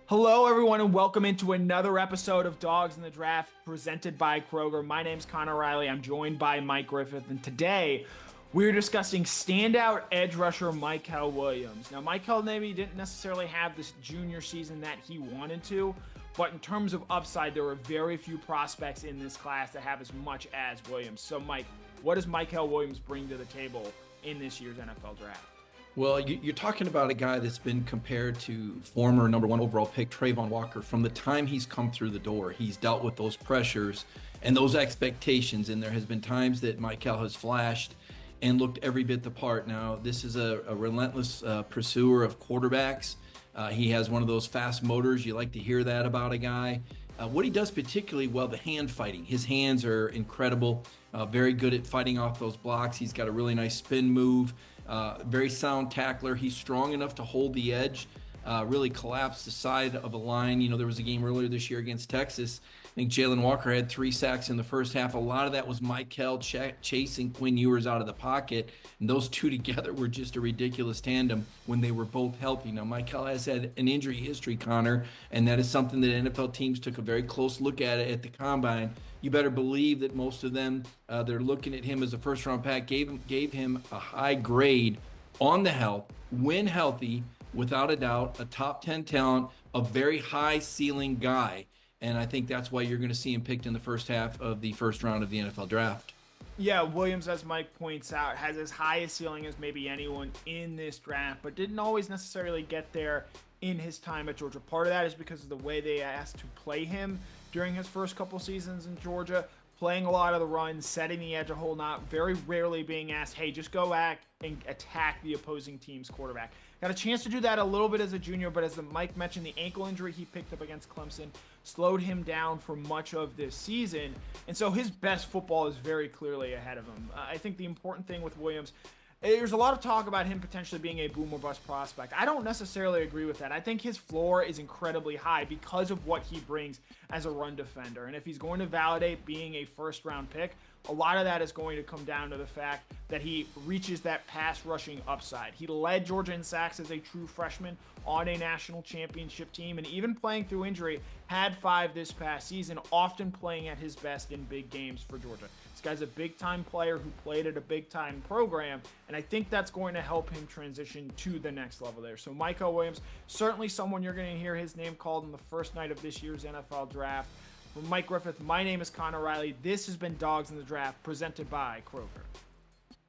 Hello, everyone, and welcome into another episode of Dogs in the Draft presented by Kroger. My name's Connor Riley. I'm joined by Mike Griffith, and today we're discussing standout edge rusher Mykel Williams. Now, Mykel maybe didn't necessarily have this junior season that he wanted to, but in terms of upside, there are very few prospects in this class that have as much as Williams. So, Mike, what does Mykel Williams bring to the table in this year's NFL Draft? Well, you're talking about a guy that's been compared to former number one overall pick Trayvon Walker. From the time he's come through the door, he's dealt with those pressures and those expectations. And there has been times that Mykel has flashed and looked every bit the part. Now, this is a relentless pursuer of quarterbacks. He has one of those fast motors. You like to hear that about a guy. What he does particularly well, the hand fighting. His hands are incredible, very good at fighting off those blocks. He's got a really nice spin move, very sound tackler. He's strong enough to hold the edge, really collapse the side of a line. You know, there was a game earlier this year against Texas. I think Jalen Walker had 3 sacks in the first half. A lot of that was Mykel chasing Quinn Ewers out of the pocket. And those two together were just a ridiculous tandem when they were both healthy. Now, Mykel has had an injury history, Connor, and that is something that NFL teams took a very close look at it at the Combine. You better believe that most of them, they're looking at him as a first-round pick, gave him a high grade on the health, when healthy, without a doubt, a top 10 talent, a very high ceiling guy. And I think that's why you're going to see him picked in the first half of the first round of the NFL draft. Yeah, Williams, as Mike points out, has as high a ceiling as maybe anyone in this draft, but didn't always necessarily get there in his time at Georgia. Part of that is because of the way they asked to play him during his first couple seasons in Georgia, playing a lot of the runs, setting the edge a whole lot, very rarely being asked, hey, just go back and attack the opposing team's quarterback. Got a chance to do that a little bit as a junior, but as Mike mentioned, the ankle injury he picked up against Clemson slowed him down for much of this season. And so his best football is very clearly ahead of him. I think the important thing with Williams, there's a lot of talk about him potentially being a boom or bust prospect. I don't necessarily agree with that. I think his floor is incredibly high because of what he brings as a run defender. And if he's going to validate being a first-round pick, a lot of that is going to come down to the fact that he reaches that pass rushing upside. He led Georgia in sacks as a true freshman on a national championship team, and even playing through injury, had 5 this past season, often playing at his best in big games for Georgia. This guy's a big-time player who played at a big-time program, and I think that's going to help him transition to the next level there. So Mykel Williams, certainly someone you're going to hear his name called on the first night of this year's NFL Draft. For Mike Griffith, my name is Connor Riley. This has been Dogs in the Draft, presented by Kroger.